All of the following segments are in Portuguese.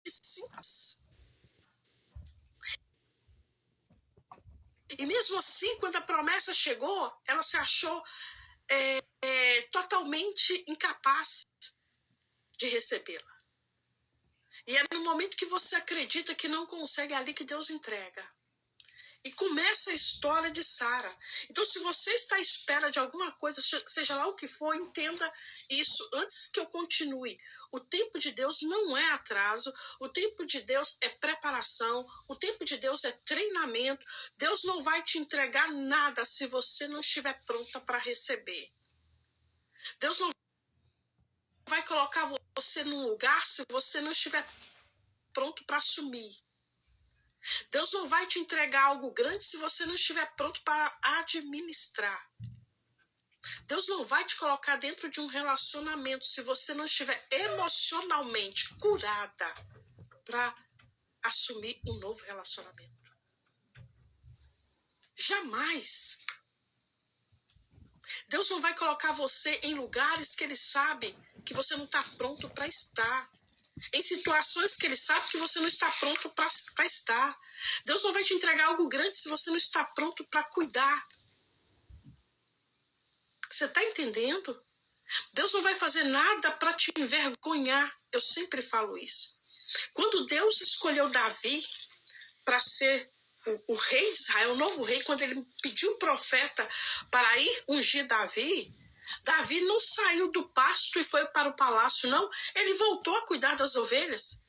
simples. E mesmo assim, quando a promessa chegou, ela se achou totalmente incapaz de recebê-la. E é no momento que você acredita que não consegue, é ali que Deus entrega. E começa a história de Sara. Então, se você está à espera de alguma coisa, seja lá o que for, entenda isso antes que eu continue. O tempo de Deus não é atraso, o tempo de Deus é preparação, o tempo de Deus é treinamento. Deus não vai te entregar nada se você não estiver pronta para receber. Deus não vai colocar você num lugar se você não estiver pronto para assumir. Deus não vai te entregar algo grande se você não estiver pronto para administrar. Deus não vai te colocar dentro de um relacionamento se você não estiver emocionalmente curada para assumir um novo relacionamento. Jamais. Deus não vai colocar você em lugares que Ele sabe que você não está pronto para estar. Em situações que Ele sabe que você não está pronto para estar. Deus não vai te entregar algo grande se você não está pronto para cuidar. Você está entendendo? Deus não vai fazer nada para te envergonhar. Eu sempre falo isso. Quando Deus escolheu Davi para ser o rei de Israel, o novo rei, quando ele pediu o profeta para ir ungir Davi, Davi não saiu do pasto e foi para o palácio, não. Ele voltou a cuidar das ovelhas.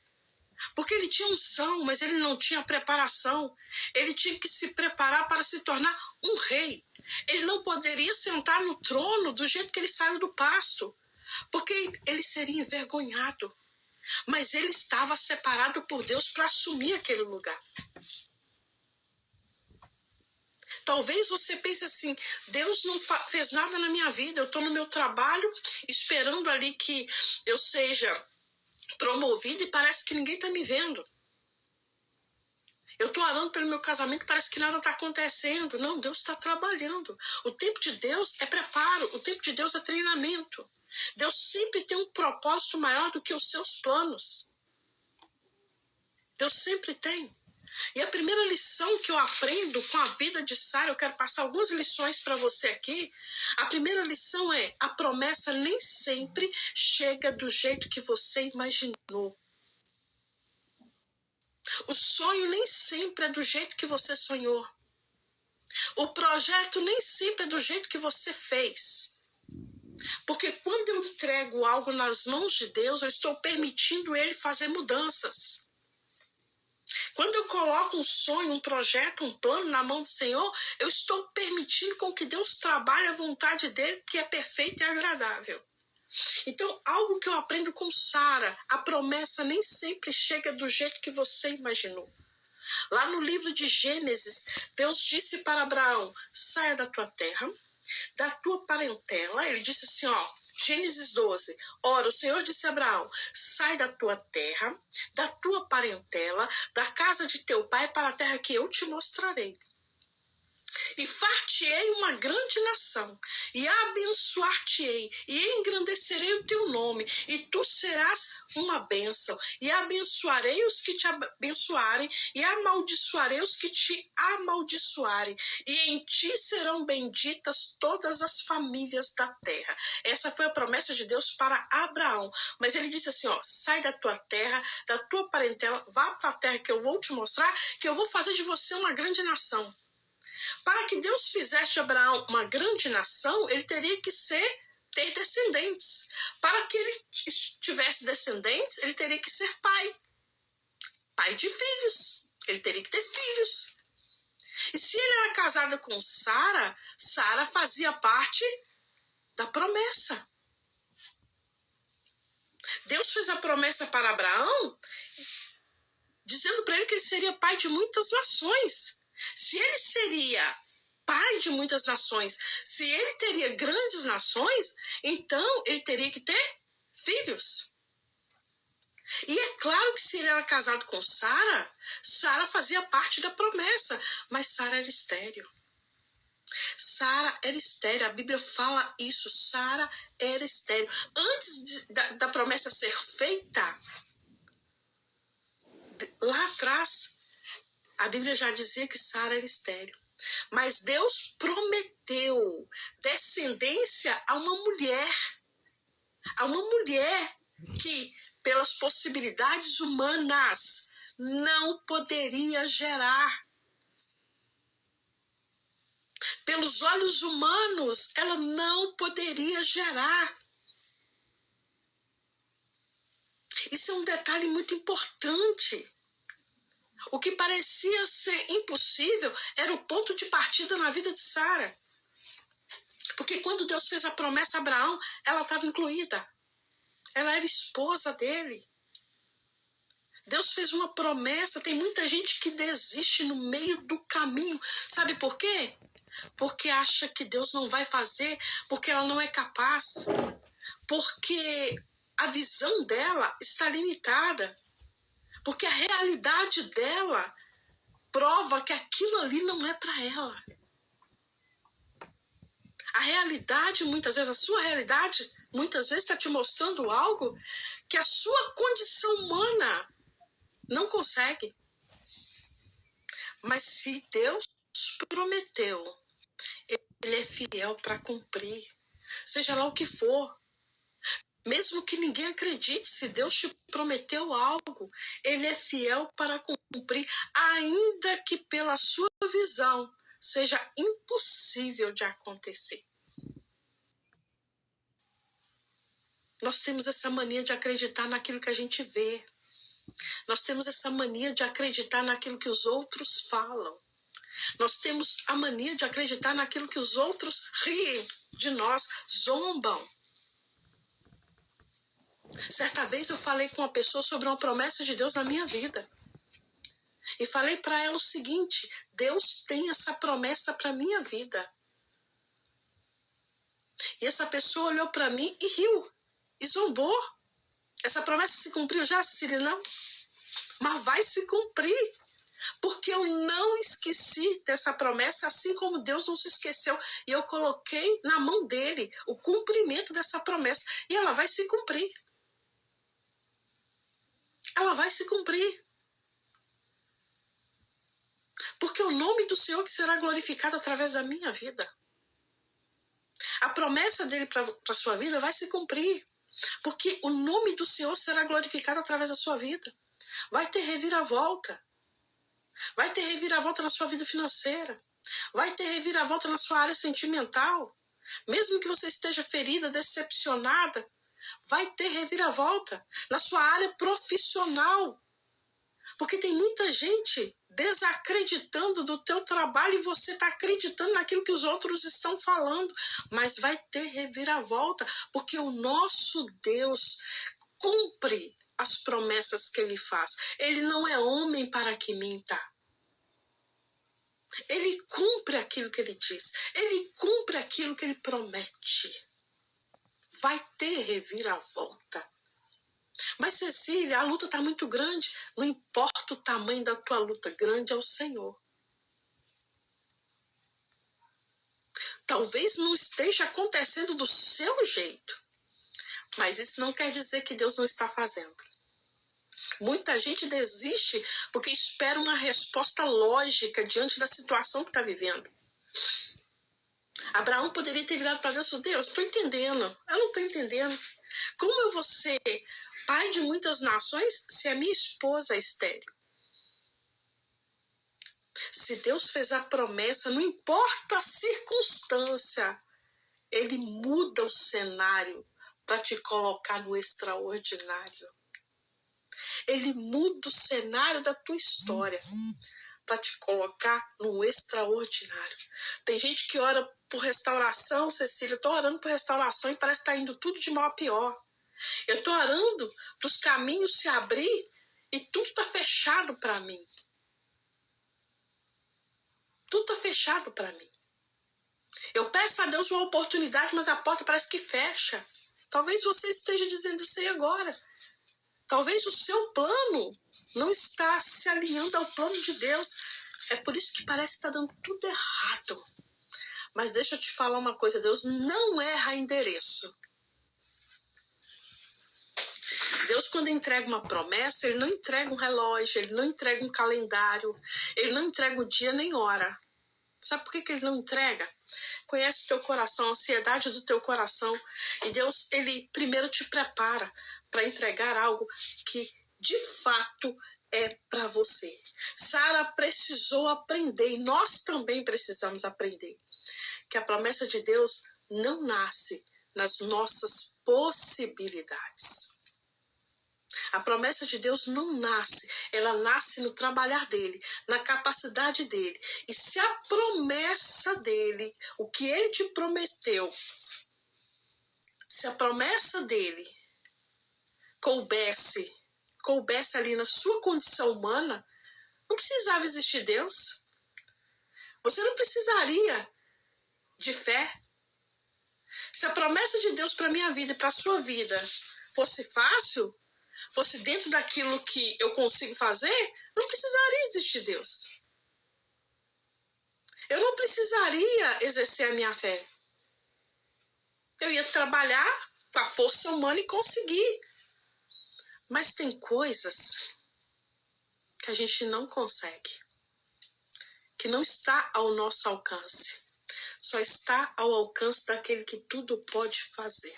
Porque ele tinha unção, mas ele não tinha preparação. Ele tinha que se preparar para se tornar um rei. Ele não poderia sentar no trono do jeito que ele saiu do pasto, porque ele seria envergonhado. Mas ele estava separado por Deus para assumir aquele lugar. Talvez você pense assim, Deus não fez nada na minha vida, eu estou no meu trabalho, esperando ali que eu seja promovida e parece que ninguém está me vendo. Eu estou orando pelo meu casamento, parece que nada está acontecendo. Não, Deus está trabalhando. O tempo de Deus é preparo, o tempo de Deus é treinamento. Deus sempre tem um propósito maior do que os seus planos. Deus sempre tem. E a primeira lição que eu aprendo com a vida de Sara, eu quero passar algumas lições para você aqui. A primeira lição é: a promessa nem sempre chega do jeito que você imaginou. O sonho nem sempre é do jeito que você sonhou. O projeto nem sempre é do jeito que você fez. Porque quando eu entrego algo nas mãos de Deus, eu estou permitindo Ele fazer mudanças. Quando eu coloco um sonho, um projeto, um plano na mão do Senhor, eu estou permitindo com que Deus trabalhe a vontade dEle, que é perfeita e agradável. Então, algo que eu aprendo com Sara, a promessa nem sempre chega do jeito que você imaginou. Lá no livro de Gênesis, Deus disse para Abraão: saia da tua terra, da tua parentela. Ele disse assim, Gênesis 12. Ora, o Senhor disse a Abraão: sai da tua terra, da tua parentela, da casa de teu pai, para a terra que eu te mostrarei. E far-te-ei uma grande nação, e abençoar-te-ei, e engrandecerei o teu nome, e tu serás uma bênção, e abençoarei os que te abençoarem, e amaldiçoarei os que te amaldiçoarem, e em ti serão benditas todas as famílias da terra. Essa foi a promessa de Deus para Abraão. Mas ele disse assim, sai da tua terra, da tua parentela, vá para a terra que eu vou te mostrar, que eu vou fazer de você uma grande nação. Para que Deus fizesse de Abraão uma grande nação, ele teria que ter descendentes. Para que ele tivesse descendentes, ele teria que ser pai. Pai de filhos. Ele teria que ter filhos. E se ele era casado com Sara, Sara fazia parte da promessa. Deus fez a promessa para Abraão, dizendo para ele que ele seria pai de muitas nações. Se ele seria pai de muitas nações, se ele teria grandes nações, então ele teria que ter filhos. E é claro que se ele era casado com Sara, Sara fazia parte da promessa, mas Sara era estéril. Sara era estéril, a Bíblia fala isso, Sara era estéril. Antes da promessa ser feita, Lá atrás, a Bíblia já dizia que Sara era estéril. Mas Deus prometeu descendência a uma mulher. A uma mulher que, pelas possibilidades humanas, não poderia gerar. Pelos olhos humanos, ela não poderia gerar. Isso é um detalhe muito importante. O que parecia ser impossível era o ponto de partida na vida de Sara. Porque quando Deus fez a promessa a Abraão, ela estava incluída. Ela era esposa dele. Deus fez uma promessa. Tem muita gente que desiste no meio do caminho. Sabe por quê? Porque acha que Deus não vai fazer, porque ela não é capaz. Porque a visão dela está limitada. Porque a realidade dela prova que aquilo ali não é para ela. A realidade, muitas vezes, a sua realidade, muitas vezes está te mostrando algo que a sua condição humana não consegue. Mas se Deus prometeu, Ele é fiel para cumprir. Seja lá o que for. Mesmo que ninguém acredite, se Deus te prometeu algo, Ele é fiel para cumprir, ainda que pela sua visão seja impossível de acontecer. Nós temos essa mania de acreditar naquilo que a gente vê. Nós temos essa mania de acreditar naquilo que os outros falam. Nós temos a mania de acreditar naquilo que os outros riem de nós, zombam. Certa vez eu falei com uma pessoa sobre uma promessa de Deus na minha vida. E falei para ela o seguinte: Deus tem essa promessa para minha vida. E essa pessoa olhou para mim e riu. E zombou. Essa promessa se cumpriu já, Cecília? Não. Mas vai se cumprir. Porque eu não esqueci dessa promessa, assim como Deus não se esqueceu. E eu coloquei na mão dele o cumprimento dessa promessa. E ela vai se cumprir. Ela vai se cumprir. Porque o nome do Senhor que será glorificado através da minha vida. A promessa dele para a sua vida vai se cumprir. Porque o nome do Senhor será glorificado através da sua vida. Vai ter reviravolta. Vai ter reviravolta na sua vida financeira. Vai ter reviravolta na sua área sentimental. Mesmo que você esteja ferida, decepcionada, vai ter reviravolta na sua área profissional. Porque tem muita gente desacreditando do teu trabalho e você está acreditando naquilo que os outros estão falando. Mas vai ter reviravolta, porque o nosso Deus cumpre as promessas que Ele faz. Ele não é homem para que minta. Ele cumpre aquilo que Ele diz. Ele cumpre aquilo que Ele promete. Vai ter reviravolta. Mas, Cecília, a luta está muito grande. Não importa o tamanho da tua luta, grande é o Senhor. Talvez não esteja acontecendo do seu jeito, mas isso não quer dizer que Deus não está fazendo. Muita gente desiste porque espera uma resposta lógica diante da situação que está vivendo. Abraão poderia ter virado para Deus, estou entendendo, eu não estou entendendo. Como eu vou ser pai de muitas nações se a minha esposa é estéril? Se Deus fez a promessa, não importa a circunstância, Ele muda o cenário para te colocar no extraordinário. Ele muda o cenário da tua história para te colocar no extraordinário. Tem gente que ora por restauração, Cecília, eu estou orando por restauração e parece que está indo tudo de mal a pior. Eu estou orando para os caminhos se abrir e tudo está fechado para mim. Tudo está fechado para mim. Eu peço a Deus uma oportunidade, mas a porta parece que fecha. Talvez você esteja dizendo isso aí agora. Talvez o seu plano não está se alinhando ao plano de Deus. É por isso que parece que está dando tudo errado. Mas deixa eu te falar uma coisa. Deus não erra endereço. Deus, quando entrega uma promessa, ele não entrega um relógio, ele não entrega um calendário, ele não entrega o dia nem hora. Sabe por que ele não entrega? Conhece o teu coração, a ansiedade do teu coração. E Deus, ele primeiro te prepara para entregar algo que, de fato, é para você. Sara precisou aprender, e nós também precisamos aprender, que a promessa de Deus não nasce nas nossas possibilidades. A promessa de Deus não nasce, ela nasce no trabalhar dele, na capacidade dele. E se a promessa dele, o que ele te prometeu, se a promessa dele coubesse ali na sua condição humana, não precisava existir Deus. Você não precisaria de fé. Se a promessa de Deus para minha vida e para a sua vida fosse fácil, fosse dentro daquilo que eu consigo fazer, não precisaria existir Deus. Eu não precisaria exercer a minha fé. Eu ia trabalhar com a força humana e conseguir. Mas tem coisas que a gente não consegue, que não está ao nosso alcance. Só está ao alcance daquele que tudo pode fazer.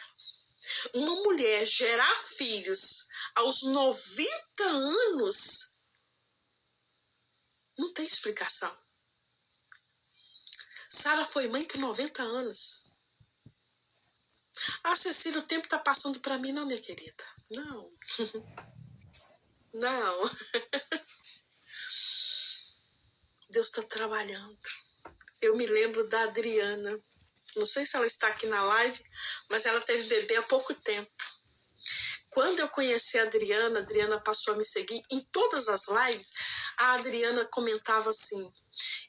Uma mulher gerar filhos aos 90 anos não tem explicação. Sara foi mãe com 90 anos. Ah, Cecília, o tempo está passando para mim. Não, minha querida. Não. Não. Deus está trabalhando. Eu me lembro da Adriana. Não sei se ela está aqui na live, mas ela teve bebê há pouco tempo. Quando eu conheci a Adriana passou a me seguir. Em todas as lives, a Adriana comentava assim: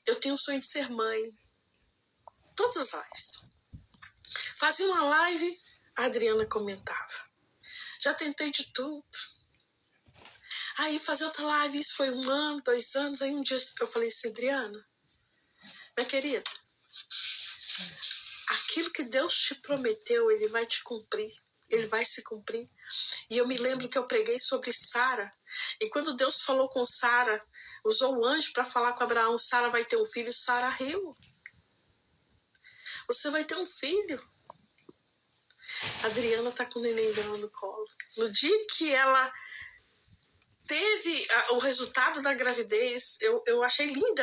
eu tenho o sonho de ser mãe. Todas as lives. Fazia uma live, a Adriana comentava: já tentei de tudo. Aí fazer outra live, isso foi 1 ano, 2 anos. Aí um dia eu falei assim: Adriana, minha querida, aquilo que Deus te prometeu, ele vai te cumprir. Ele vai se cumprir. E eu me lembro que eu preguei sobre Sara. E quando Deus falou com Sara, usou o anjo para falar com Abraão: Sara vai ter um filho. Sara riu. Você vai ter um filho. A Adriana tá com o neném dela no colo. No dia que ela teve o resultado da gravidez, eu achei linda.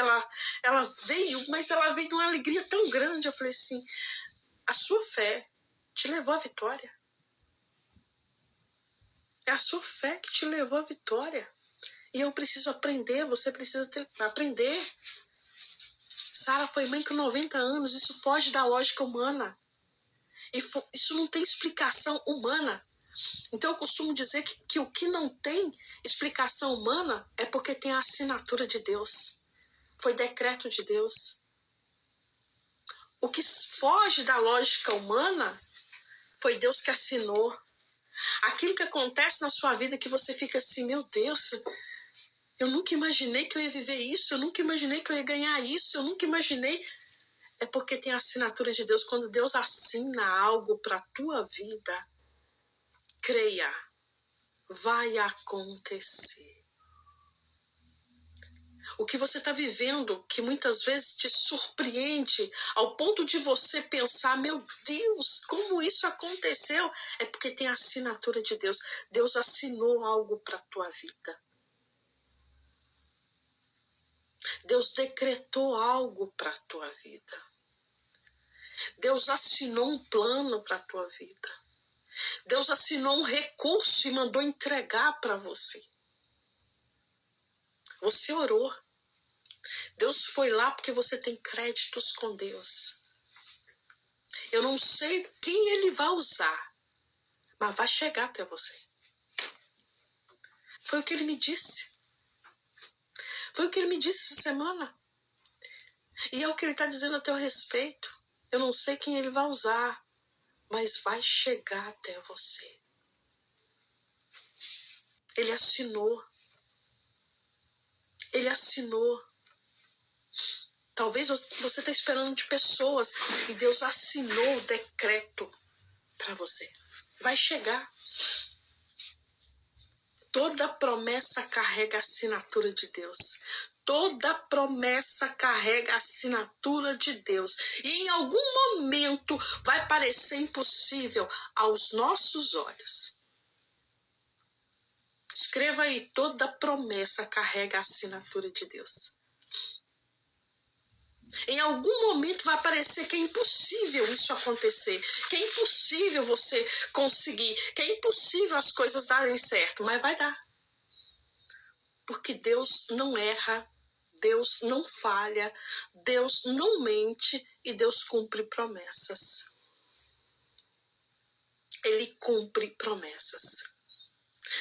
Ela veio, mas ela veio de uma alegria tão grande. Eu falei assim: a sua fé te levou à vitória. É a sua fé que te levou à vitória. E eu preciso aprender, você precisa aprender. Sara foi mãe com 90 anos, isso foge da lógica humana. Isso não tem explicação humana. Então eu costumo dizer que o que não tem explicação humana é porque tem a assinatura de Deus. Foi decreto de Deus. O que foge da lógica humana foi Deus que assinou. Aquilo que acontece na sua vida que você fica assim: meu Deus, eu nunca imaginei que eu ia viver isso, eu nunca imaginei que eu ia ganhar isso, eu nunca imaginei. É porque tem a assinatura de Deus. Quando Deus assina algo para a tua vida, creia, vai acontecer. O que você está vivendo, que muitas vezes te surpreende, ao ponto de você pensar: meu Deus, como isso aconteceu? É porque tem a assinatura de Deus. Deus assinou algo para a tua vida. Deus decretou algo para a tua vida. Deus assinou um plano para a tua vida. Deus assinou um recurso e mandou entregar para você. Você orou. Deus foi lá porque você tem créditos com Deus. Eu não sei quem ele vai usar, mas vai chegar até você. Foi o que ele me disse. Foi o que ele me disse essa semana. E é o que ele está dizendo a teu respeito. Eu não sei quem ele vai usar, mas vai chegar até você. Ele assinou. Ele assinou. Talvez você está esperando de pessoas e Deus assinou o decreto para você. Vai chegar. Toda promessa carrega a assinatura de Deus. Toda promessa carrega a assinatura de Deus. E em algum momento vai parecer impossível aos nossos olhos. Escreva aí, toda promessa carrega a assinatura de Deus. Em algum momento vai parecer que é impossível isso acontecer, que é impossível você conseguir, que é impossível as coisas darem certo, mas vai dar. Porque Deus não erra, Deus não falha, Deus não mente e Deus cumpre promessas. Ele cumpre promessas.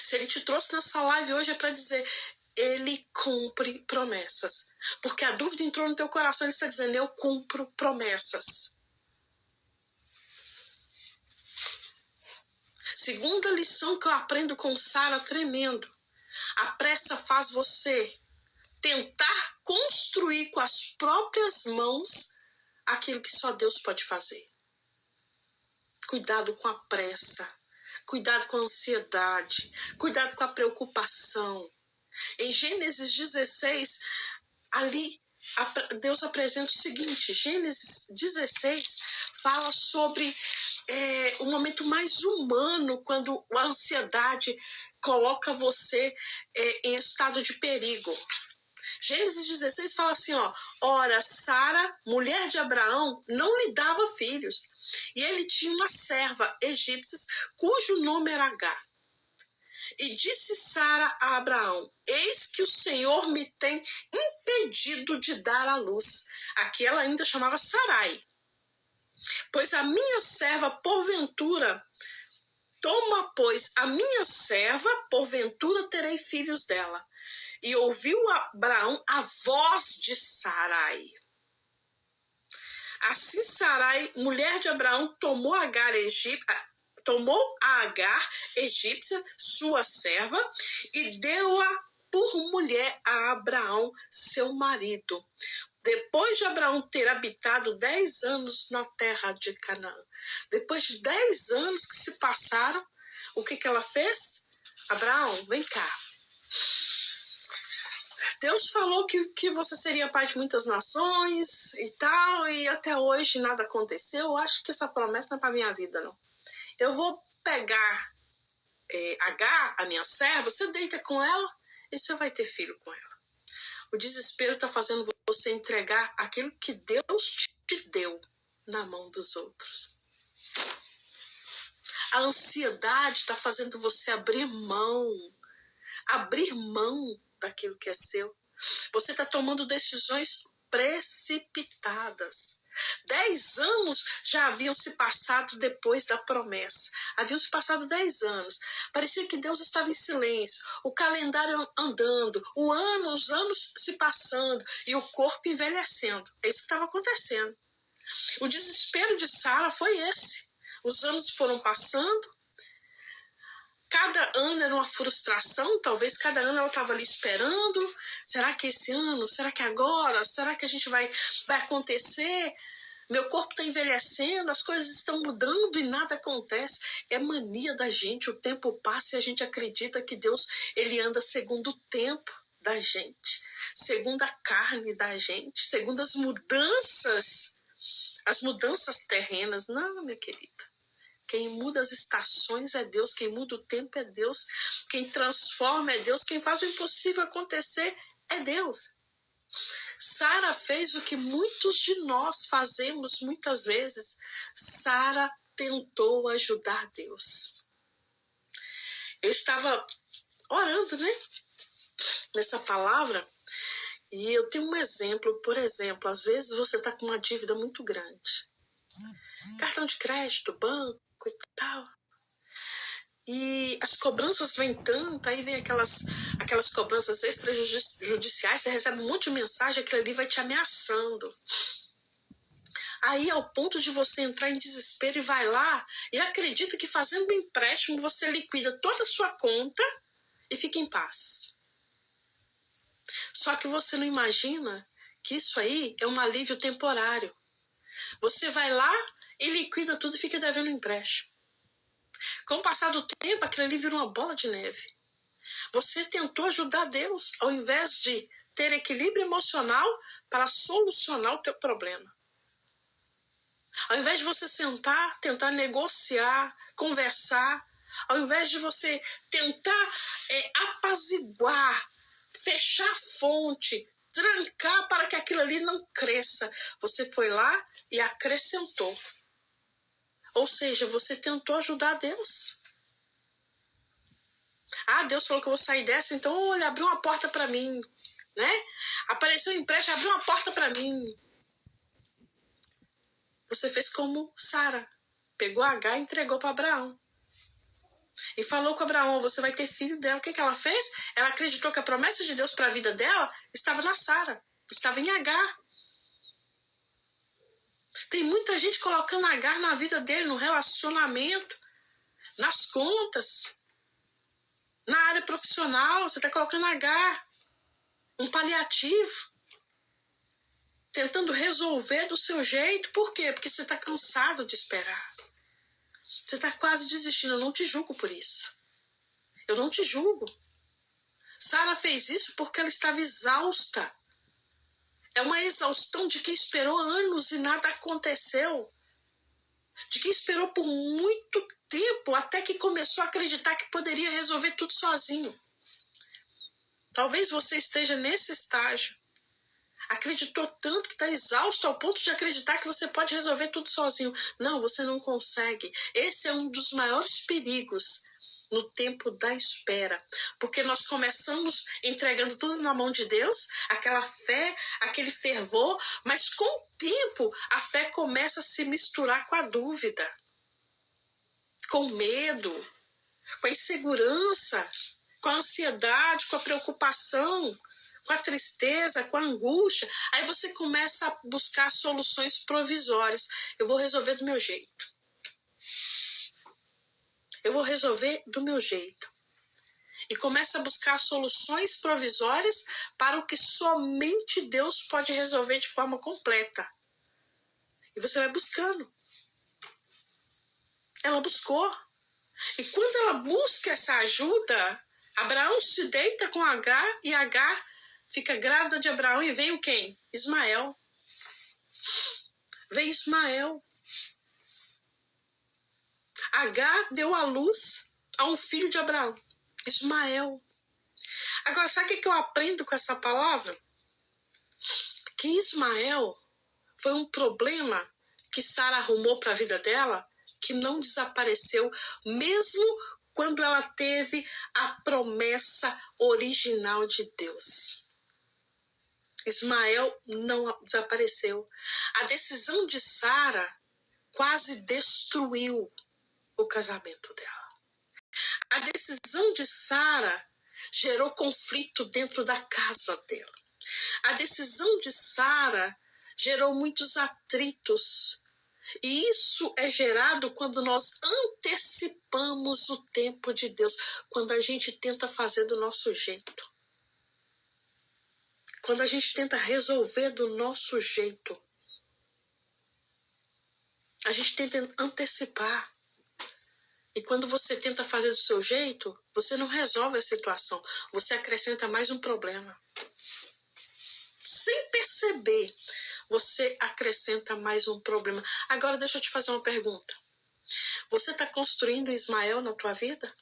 Se ele te trouxe nessa live hoje é para dizer, ele cumpre promessas. Porque a dúvida entrou no teu coração, ele está dizendo, eu cumpro promessas. Segunda lição que eu aprendo com Sara, tremendo. A pressa faz você tentar construir com as próprias mãos aquilo que só Deus pode fazer. Cuidado com a pressa, cuidado com a ansiedade, cuidado com a preocupação. Em Gênesis 16, ali Deus apresenta o seguinte, Gênesis 16 fala sobre o momento mais humano, quando a ansiedade coloca você em estado de perigo. Gênesis 16 fala assim, ora, Sara, mulher de Abraão, não lhe dava filhos, e ele tinha uma serva egípcia, cujo nome era Agar. E disse Sara a Abraão, eis que o Senhor me tem impedido de dar à luz. Aqui ela ainda chamava Sarai. Pois a minha serva, porventura, toma, pois, a minha serva, porventura terei filhos dela. E ouviu Abraão a voz de Sarai. Assim Sarai, mulher de Abraão, tomou a Agar egípcia, sua serva, e deu-a por mulher a Abraão, seu marido. Depois de Abraão ter habitado 10 anos na terra de Canaã. Depois de 10 anos que se passaram, o que ela fez? Abraão, vem cá. Deus falou que você seria pai de muitas nações e tal, e até hoje nada aconteceu. Eu acho que essa promessa não é para minha vida, não. Eu vou pegar Agar, a minha serva, você deita com ela e você vai ter filho com ela. O desespero está fazendo você entregar aquilo que Deus te deu na mão dos outros. A ansiedade está fazendo você abrir mão daquilo que é seu. Você está tomando decisões precipitadas. 10 anos já haviam se passado depois da promessa. Haviam se passado 10 anos. Parecia que Deus estava em silêncio. O calendário andando, os anos se passando e o corpo envelhecendo. É isso que estava acontecendo. O desespero de Sara foi esse. Os anos foram passando. Cada ano era uma frustração, talvez cada ano ela estava ali esperando. Será que esse ano? Será que agora? Será que a gente vai acontecer? Meu corpo está envelhecendo, as coisas estão mudando e nada acontece. É mania da gente, o tempo passa e a gente acredita que Deus ele anda segundo o tempo da gente, segundo a carne da gente, segundo as mudanças terrenas. Não, minha querida. Quem muda as estações é Deus, quem muda o tempo é Deus, quem transforma é Deus, quem faz o impossível acontecer é Deus. Sara fez o que muitos de nós fazemos muitas vezes. Sara tentou ajudar Deus. Eu estava orando, nessa palavra, e eu tenho um exemplo, por exemplo, às vezes você está com uma dívida muito grande. Cartão de crédito, banco e tal. E as cobranças vêm tanto, aí vem aquelas cobranças extrajudiciais, você recebe um monte de mensagem, aquilo ali vai te ameaçando. Aí ao ponto de você entrar em desespero e vai lá e acredita que fazendo um empréstimo você liquida toda a sua conta e fica em paz. Só que você não imagina que isso aí é um alívio temporário. Você vai lá e liquida tudo e fica devendo um empréstimo. Com o passar do tempo, aquilo ali vira uma bola de neve. Você tentou ajudar Deus ao invés de ter equilíbrio emocional para solucionar o teu problema. Ao invés de você sentar, tentar negociar, conversar, ao invés de você tentar apaziguar, fechar a fonte, trancar para que aquilo ali não cresça, você foi lá e acrescentou. Ou seja, você tentou ajudar Deus. Ah, Deus falou que eu vou sair dessa, então ele abriu uma porta para mim, né? Apareceu um empréstimo, abriu uma porta para mim. Você fez como Sara. Pegou Agar e entregou para Abraão. E falou com Abraão, você vai ter filho dela. O que ela fez? Ela acreditou que a promessa de Deus para a vida dela estava na Sara, estava em Agar. Tem muita gente colocando Agar na vida dele, no relacionamento, nas contas, na área profissional. Você está colocando Agar, um paliativo, tentando resolver do seu jeito. Por quê? Porque você está cansado de esperar. Você está quase desistindo. Eu não te julgo por isso. Eu não te julgo. Sara fez isso porque ela estava exausta. É uma exaustão de quem esperou anos e nada aconteceu. De quem esperou por muito tempo até que começou a acreditar que poderia resolver tudo sozinho. Talvez você esteja nesse estágio. Acreditou tanto que está exausto ao ponto de acreditar que você pode resolver tudo sozinho. Não, você não consegue. Esse é um dos maiores perigos no tempo da espera. Porque nós começamos entregando tudo na mão de Deus, aquela fé, aquele fervor, mas com o tempo a fé começa a se misturar com a dúvida, com o medo, com a insegurança, com a ansiedade, com a preocupação, com a tristeza, com a angústia. Aí você começa a buscar soluções provisórias. Eu vou resolver do meu jeito. Eu vou resolver do meu jeito. E começa a buscar soluções provisórias para o que somente Deus pode resolver de forma completa. E você vai buscando. Ela buscou. E quando ela busca essa ajuda, Abraão se deita com Agar e Agar fica grávida de Abraão e veio quem? Ismael. Veio Ismael. Agar deu à luz a um filho de Abraão, Ismael. Agora, sabe o que eu aprendo com essa palavra? Que Ismael foi um problema que Sara arrumou para a vida dela, que não desapareceu, mesmo quando ela teve a promessa original de Deus. Ismael não desapareceu. A decisão de Sara quase destruiu o casamento dela. A decisão de Sara gerou conflito dentro da casa dela. A decisão de Sara gerou muitos atritos. E isso é gerado quando nós antecipamos o tempo de Deus, quando a gente tenta fazer do nosso jeito. Quando a gente tenta resolver do nosso jeito. A gente tenta antecipar. E quando você tenta fazer do seu jeito, você não resolve a situação. Você acrescenta mais um problema. Sem perceber, você acrescenta mais um problema. Agora deixa eu te fazer uma pergunta. Você está construindo Ismael na tua vida?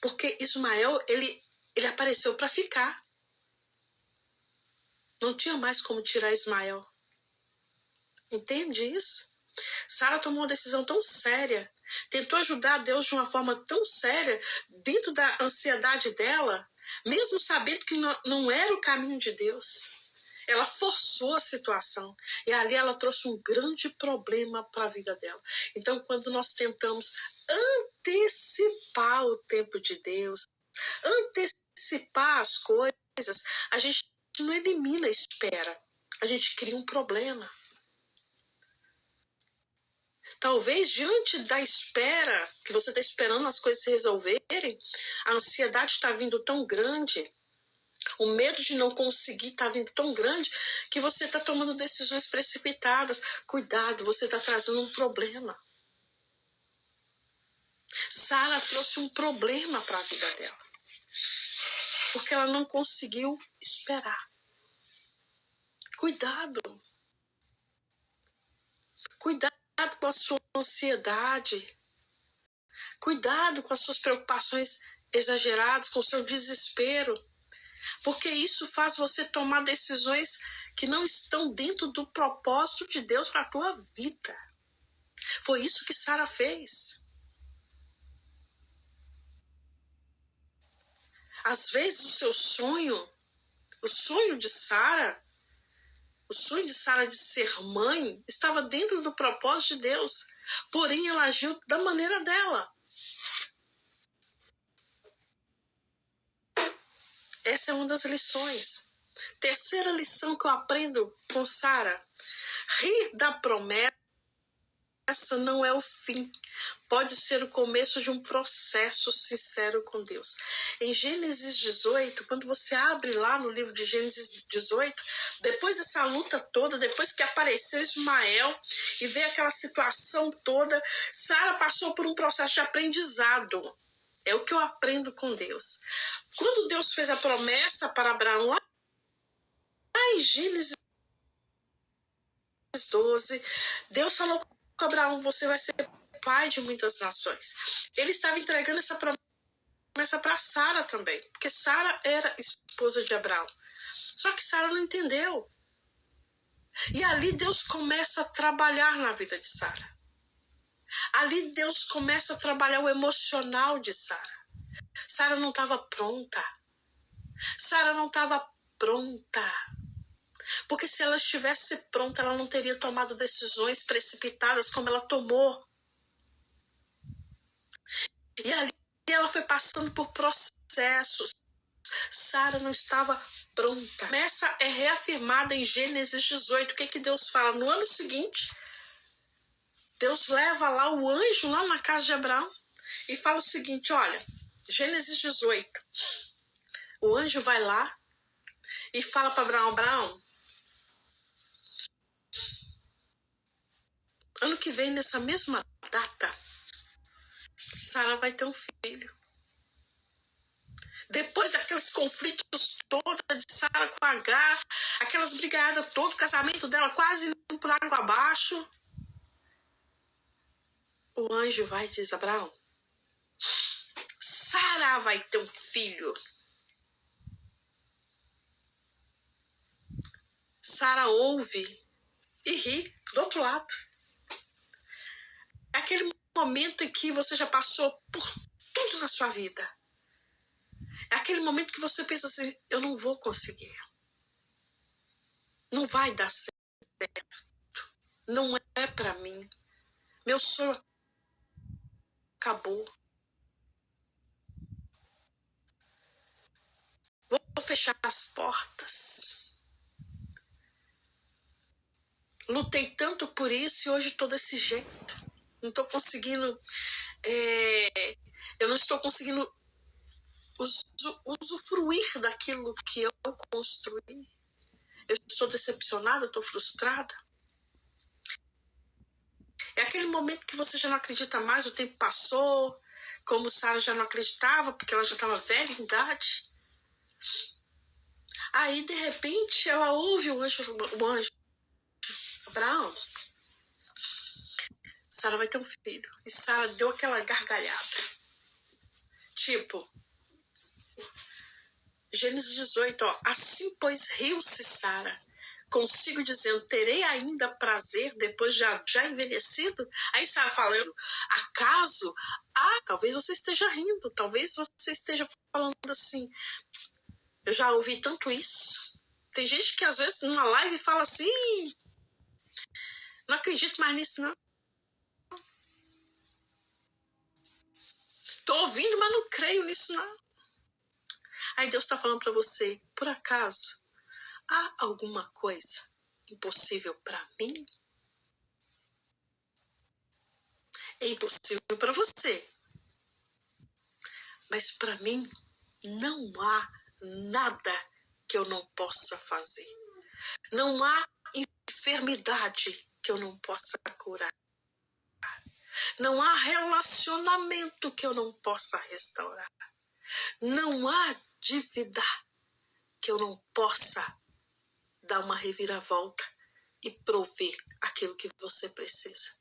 Porque Ismael, ele apareceu para ficar. Não tinha mais como tirar Ismael. Entende isso? Sara tomou uma decisão tão séria, tentou ajudar Deus de uma forma tão séria, dentro da ansiedade dela, mesmo sabendo que não era o caminho de Deus. Ela forçou a situação e ali ela trouxe um grande problema para a vida dela. Então, quando nós tentamos antecipar o tempo de Deus, antecipar as coisas, a gente não elimina a espera, a gente cria um problema. Talvez diante da espera, que você está esperando as coisas se resolverem, a ansiedade está vindo tão grande, o medo de não conseguir está vindo tão grande, que você está tomando decisões precipitadas. Cuidado, você está trazendo um problema. Sara trouxe um problema para a vida dela. Porque ela não conseguiu esperar. Cuidado. Cuidado com a sua ansiedade. Cuidado com as suas preocupações exageradas, com o seu desespero. Porque isso faz você tomar decisões que não estão dentro do propósito de Deus para a tua vida. Foi isso que Sara fez. Às vezes o seu sonho, o sonho de Sara de ser mãe, estava dentro do propósito de Deus. Porém, ela agiu da maneira dela. Essa é uma das lições. Terceira lição que eu aprendo com Sara: rir da promessa não é o fim. Pode ser o começo de um processo sincero com Deus. Em Gênesis 18, quando você abre lá no livro de Gênesis 18, depois dessa luta toda, depois que apareceu Ismael e veio aquela situação toda, Sara passou por um processo de aprendizado. É o que eu aprendo com Deus. Quando Deus fez a promessa para Abraão, lá em Gênesis 12, Deus falou com Abraão: você vai ser pai de muitas nações. Ele estava entregando essa promessa para Sara também, porque Sara era esposa de Abraão. Só que Sara não entendeu. E ali Deus começa a trabalhar na vida de Sara. Ali Deus começa a trabalhar o emocional de Sara. Sara não estava pronta. Sara não estava pronta. Porque se ela estivesse pronta, ela não teria tomado decisões precipitadas como ela tomou. E ali ela foi passando por processos. Sara não estava pronta. A promessa é reafirmada em Gênesis 18. O que Deus fala? No ano seguinte, Deus leva lá o anjo lá na casa de Abraão e fala o seguinte: olha, Gênesis 18. O anjo vai lá e fala para Abraão: Abraão, ano que vem, nessa mesma data, Sara vai ter um filho. Depois daqueles conflitos todos de Sara com Agar, aquelas brigadas todas, o casamento dela quase indo por água abaixo, o anjo vai e diz: Abraão, Sara vai ter um filho. Sara ouve e ri do outro lado. É aquele momento em que você já passou por tudo na sua vida. É aquele momento que você pensa assim: eu não vou conseguir. Não vai dar certo. Não é pra mim. Meu sonho acabou. Vou fechar as portas. Lutei tanto por isso e hoje estou desse jeito. Não estou conseguindo. Eu não estou conseguindo usufruir daquilo que eu construí. Eu estou decepcionada, estou frustrada. É aquele momento que você já não acredita mais, o tempo passou, como Sara já não acreditava, porque ela já estava velha em idade. Aí, de repente, ela ouve o anjo: Abraão, Sara vai ter um filho. E Sara deu aquela gargalhada. Tipo, Gênesis 18, ó. Assim, pois, riu-se Sara consigo, dizendo: terei ainda prazer depois já envelhecido? Aí Sara falando: acaso? Talvez você esteja rindo, talvez você esteja falando assim: eu já ouvi tanto isso. Tem gente que às vezes numa live fala assim: não acredito mais nisso, não. Tô ouvindo, mas não creio nisso, não. Aí Deus está falando para você: por acaso há alguma coisa impossível para mim? É impossível para você, mas para mim não há nada que eu não possa fazer. Não há enfermidade que eu não possa curar. Não há relacionamento que eu não possa restaurar. Não há dívida que eu não possa dar uma reviravolta e prover aquilo que você precisa.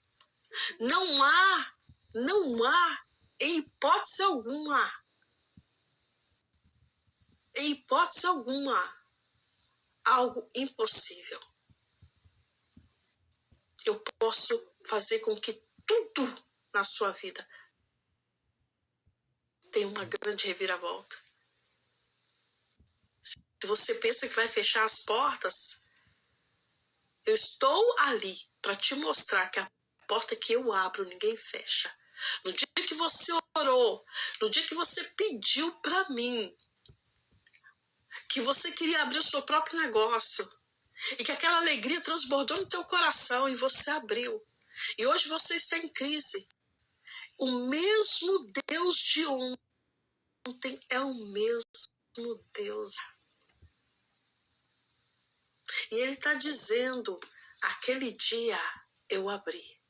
Não há, em hipótese alguma, algo impossível. Eu posso fazer com que tudo na sua vida tenha uma grande reviravolta. Se você pensa que vai fechar as portas, eu estou ali para te mostrar que a porta que eu abro, ninguém fecha. No dia que você orou, no dia que você pediu para mim, que você queria abrir o seu próprio negócio, e que aquela alegria transbordou no teu coração e você abriu. E hoje você está em crise. O mesmo Deus de ontem é o mesmo Deus. E ele está dizendo, aquele dia eu abri.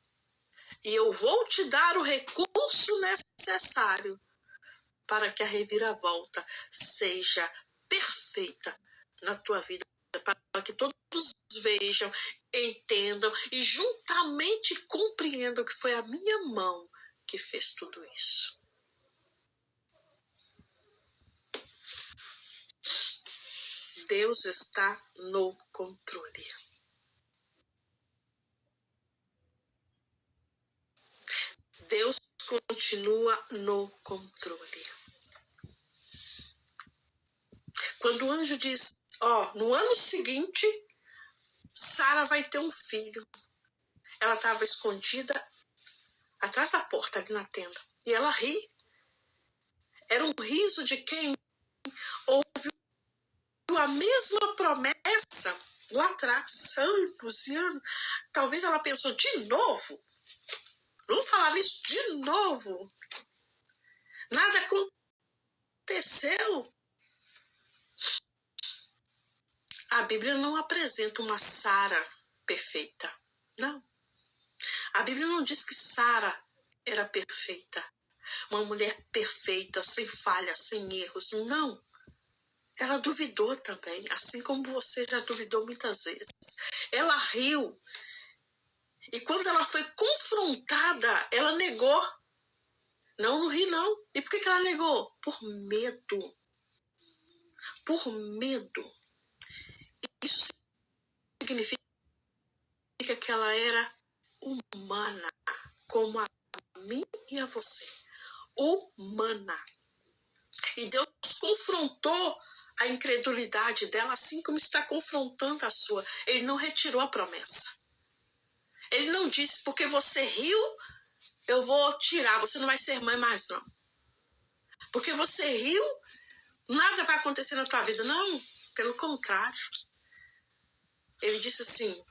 E eu vou te dar o recurso necessário para que a reviravolta seja perfeita na tua vida, para que todos vejam, entendam e juntamente compreendam que foi a minha mão que fez tudo isso. Deus está no controle. Deus continua no controle. Quando o anjo diz, no ano seguinte, Sara vai ter um filho. Ela estava escondida atrás da porta, ali na tenda. E ela ri. Era um riso de quem ouviu a mesma promessa lá atrás, anos e anos. Talvez ela pensou, de novo? Vamos falar nisso de novo? Nada aconteceu. A Bíblia não apresenta uma Sara perfeita. Não. A Bíblia não diz que Sara era perfeita. Uma mulher perfeita, sem falhas, sem erros. Não. Ela duvidou também, assim como você já duvidou muitas vezes. Ela riu. E quando ela foi confrontada, ela negou. Não ri não. E por que ela negou? Por medo. Por medo. Isso significa que ela era humana, como a mim e a você. Humana. E Deus confrontou a incredulidade dela, assim como está confrontando a sua. Ele não retirou a promessa. Ele não disse, porque você riu, eu vou tirar, você não vai ser mãe mais não. Porque você riu, nada vai acontecer na tua vida. Não, pelo contrário. Ele disse assim,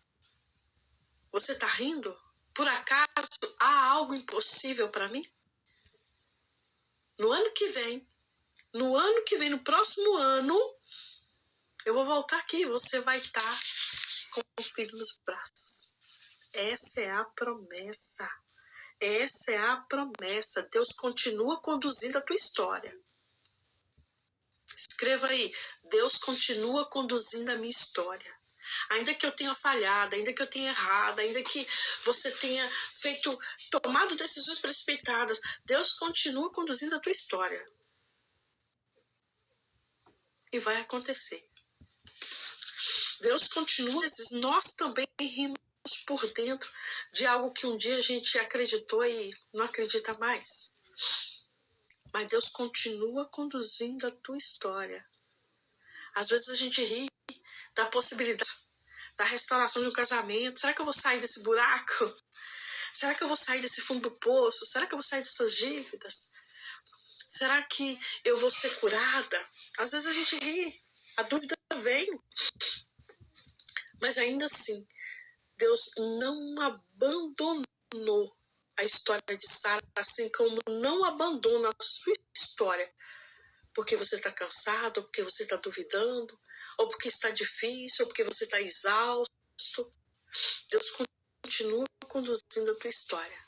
você está rindo? Por acaso há algo impossível para mim? No ano que vem, no próximo ano, eu vou voltar aqui, você vai estar com o filho nos braços. Essa é a promessa. Essa é a promessa. Deus continua conduzindo a tua história. Escreva aí, Deus continua conduzindo a minha história. Ainda que eu tenha falhado, ainda que eu tenha errado, ainda que você tenha tomado decisões precipitadas, Deus continua conduzindo a tua história. E vai acontecer. Deus continua, nós também rimos por dentro de algo que um dia a gente acreditou e não acredita mais. Mas Deus continua conduzindo a tua história. Às vezes a gente ri da possibilidade da restauração de um casamento. Será que eu vou sair desse buraco? Será que eu vou sair desse fundo do poço? Será que eu vou sair dessas dívidas? Será que eu vou ser curada? Às vezes a gente ri, a dúvida vem. Mas ainda assim, Deus não abandonou a história de Sara, assim como não abandona a sua história. Porque você está cansado, ou porque você está duvidando, ou porque está difícil, ou porque você está exausto. Deus continua conduzindo a tua história.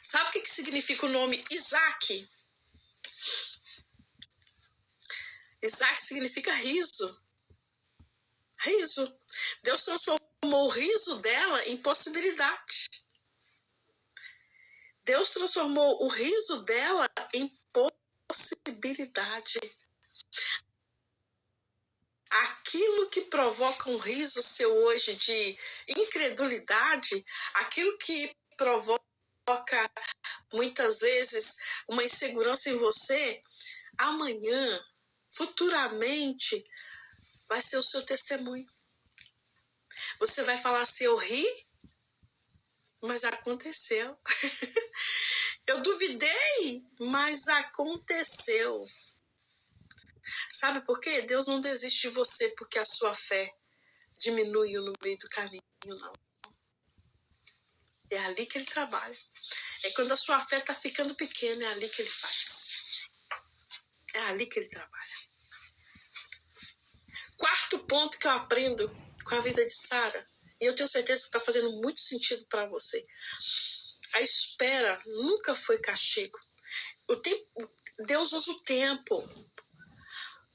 Sabe o que significa o nome Isaac? Isaac significa riso. Riso. Deus transformou o riso dela em possibilidade. Deus transformou o riso dela em possibilidade. Aquilo que provoca um riso seu hoje de incredulidade, aquilo que provoca muitas vezes uma insegurança em você, amanhã, futuramente, vai ser o seu testemunho. Você vai falar assim, eu ri, mas aconteceu. Eu duvidei, mas aconteceu. Sabe por quê? Deus não desiste de você porque a sua fé diminuiu no meio do caminho, não. É ali que ele trabalha. É quando a sua fé está ficando pequena, é ali que ele faz. É ali que ele trabalha. Quarto ponto que eu aprendo com a vida de Sara, e eu tenho certeza que está fazendo muito sentido para você. A espera nunca foi castigo. Deus usa o tempo.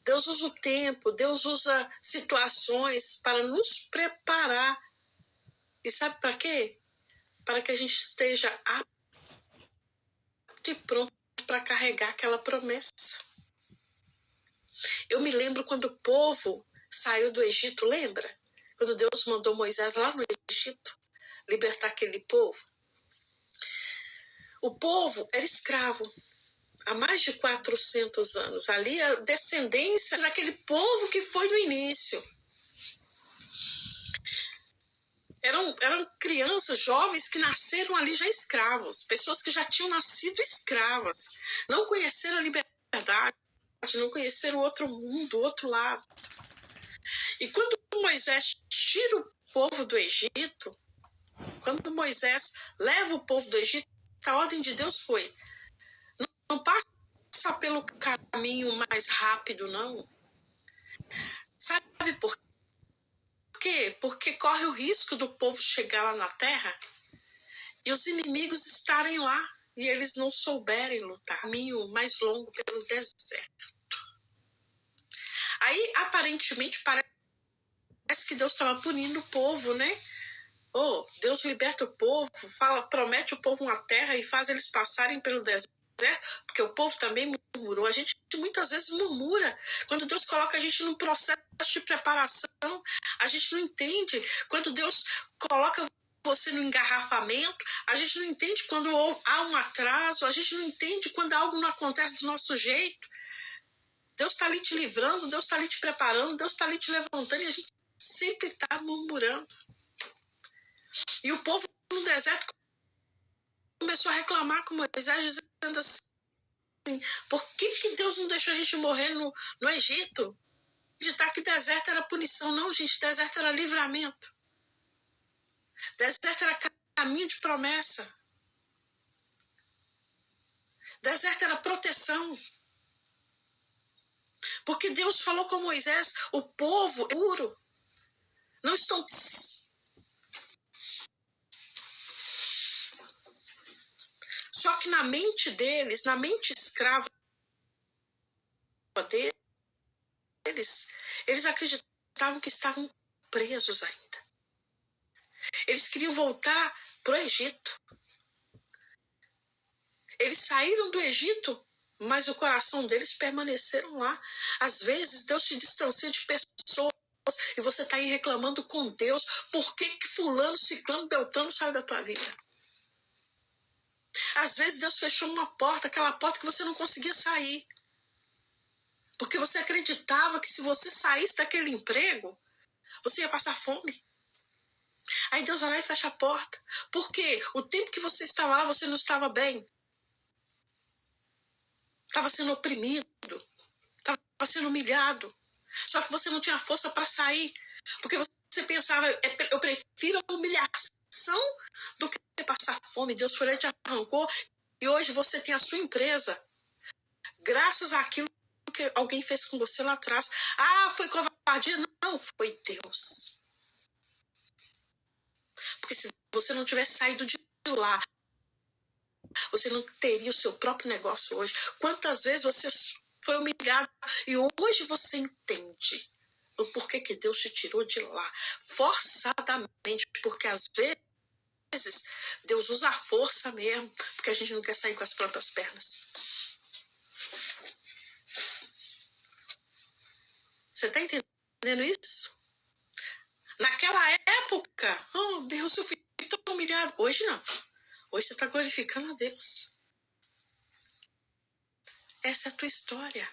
Deus usa o tempo, Deus usa situações para nos preparar. E sabe para quê? Para que a gente esteja apto e pronto para carregar aquela promessa. Eu me lembro quando o povo saiu do Egito, lembra? Quando Deus mandou Moisés lá no Egito libertar aquele povo. O povo era escravo há mais de 400 anos. Ali a descendência daquele povo que foi no início. Eram crianças, jovens que nasceram ali já escravos, pessoas que já tinham nascido escravas, não conheceram a liberdade, não conheceram o outro mundo, o outro lado. E quando Moisés tira o povo do Egito, quando Moisés leva o povo do Egito, a ordem de Deus foi, não passa pelo caminho mais rápido, não. Sabe por quê? Porque corre o risco do povo chegar lá na terra e os inimigos estarem lá e eles não souberem lutar. Caminho mais longo pelo deserto. Aí, aparentemente, parece que Deus estava punindo o povo, né? Oh, Deus liberta o povo, promete o povo uma terra e faz eles passarem pelo deserto, porque o povo também murmurou. A gente muitas vezes murmura. Quando Deus coloca a gente num processo de preparação, a gente não entende. Quando Deus coloca você no engarrafamento, a gente não entende quando há um atraso, a gente não entende quando algo não acontece do nosso jeito. Deus está ali te livrando, Deus está ali te preparando, Deus está ali te levantando e a gente sempre está murmurando. E o povo no deserto começou a reclamar com Moisés, dizendo assim, por que Deus não deixou a gente morrer no Egito? Acreditar que deserto era punição. Não, gente, deserto era livramento. Deserto era caminho de promessa. Deserto era proteção. Porque Deus falou com Moisés, o povo é puro. Não estão... Só que na mente deles, na mente escrava deles, eles acreditavam que estavam presos ainda. Eles queriam voltar para o Egito. Eles saíram do Egito, mas o coração deles permaneceram lá. Às vezes, Deus te distancia de pessoas e você está aí reclamando com Deus. Por que fulano, ciclano, beltrano saiu da tua vida? Às vezes, Deus fechou uma porta, aquela porta que você não conseguia sair. Porque você acreditava que se você saísse daquele emprego, você ia passar fome. Aí Deus vai lá e fecha a porta. Porque o tempo que você estava lá, você não estava bem. Estava sendo oprimido. Estava sendo humilhado. Só que você não tinha força para sair. Porque você pensava, eu prefiro a humilhação do que passar fome. Deus foi lá e te arrancou. E hoje você tem a sua empresa. Graças àquilo que alguém fez com você lá atrás. Ah, foi covardia? Não, foi Deus. Porque se você não tivesse saído de lá, você não teria o seu próprio negócio hoje. Quantas vezes você foi humilhado. E hoje você entende o porquê que Deus te tirou de lá, forçadamente, porque às vezes Deus usa a força mesmo, porque a gente não quer sair com as próprias pernas. Você está entendendo isso? Naquela época, oh Deus, eu fui tão humilhado. Hoje não. Hoje você está glorificando a Deus. Essa é a tua história.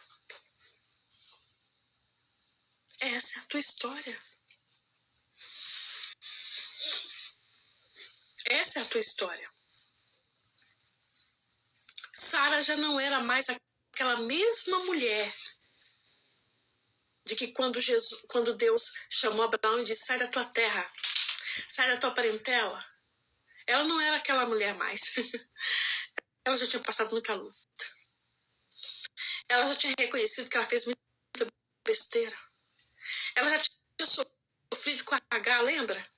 Essa é a tua história. Essa é a tua história. Sara já não era mais aquela mesma mulher de que quando Deus chamou Abraão e disse, sai da tua terra, sai da tua parentela. Ela não era aquela mulher mais. Ela já tinha passado muita luta. Ela já tinha reconhecido que ela fez muita besteira. Ela já tinha sofrido com a H, lembra?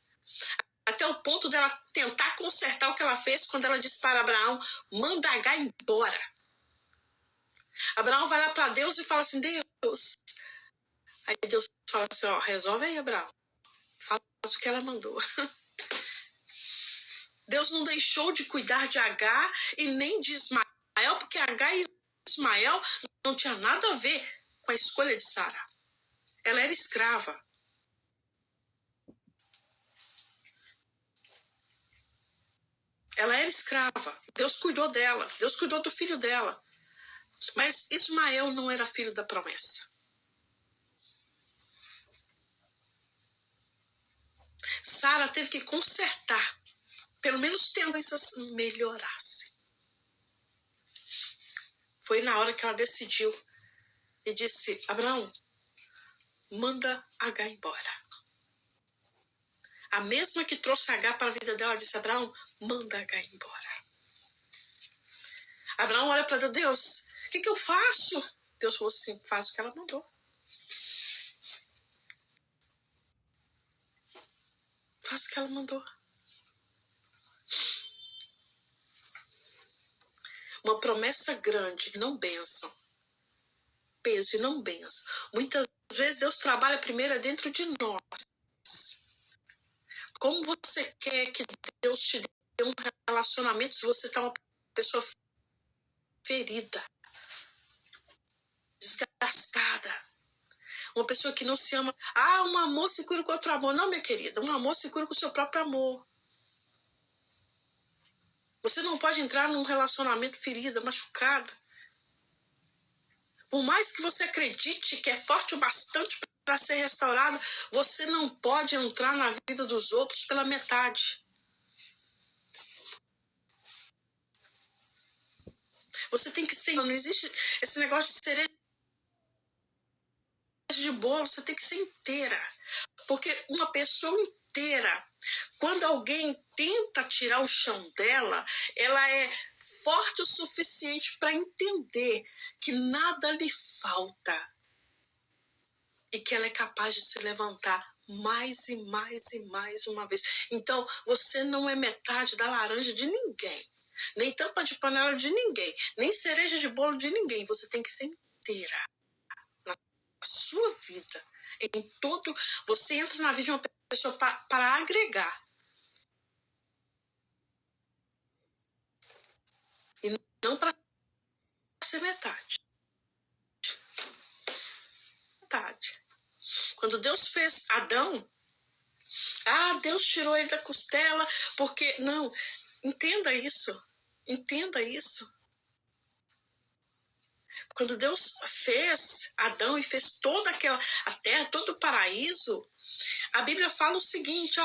Até o ponto dela tentar consertar o que ela fez quando ela disse para Abraão, manda H embora. Abraão vai lá para Deus e fala assim, Deus. Aí Deus fala assim, ó, resolve aí, Abraão. Faz o que ela mandou. Deus não deixou de cuidar de H e nem de Ismael, porque H e Ismael não tinha nada a ver com a escolha de Sara. Ela era escrava. Ela era escrava. Deus cuidou dela. Deus cuidou do filho dela. Mas Ismael não era filho da promessa. Sara teve que consertar. Pelo menos tendências melhorassem. Foi na hora que ela decidiu e disse, Abraão, manda H embora. A mesma que trouxe H para a vida dela disse, Abraão, manda H embora. Abraão olha para Deus, o que eu faço? Deus falou assim, faz o que ela mandou. Faz o que ela mandou. Uma promessa grande, não bênção. Peso e não bênção. Muitas vezes Deus trabalha primeiro dentro de nós. Como você quer que Deus te dê um relacionamento se você está uma pessoa ferida, desgastada, uma pessoa que não se ama? Ah, um amor se cura com outro amor. Não, minha querida, um amor se cura com o seu próprio amor. Você não pode entrar num relacionamento ferida, machucada. Por mais que você acredite que é forte o bastante para ser restaurado, você não pode entrar na vida dos outros pela metade. Você tem que ser, não existe esse negócio de cereja de bolo, você tem que ser inteira. Porque uma pessoa inteira, quando alguém tenta tirar o chão dela, ela é forte o suficiente para entender que nada lhe falta e que ela é capaz de se levantar mais e mais e mais uma vez. Então, você não é metade da laranja de ninguém, nem tampa de panela de ninguém, nem cereja de bolo de ninguém. Você tem que ser inteira na sua vida. Em todo, você entra na vida de uma pessoa para agregar e não para ser metade. Quando Deus fez Adão, Deus tirou ele da costela, porque... Não, entenda isso. Entenda isso. Quando Deus fez Adão e fez toda a terra, todo o paraíso, a Bíblia fala o seguinte,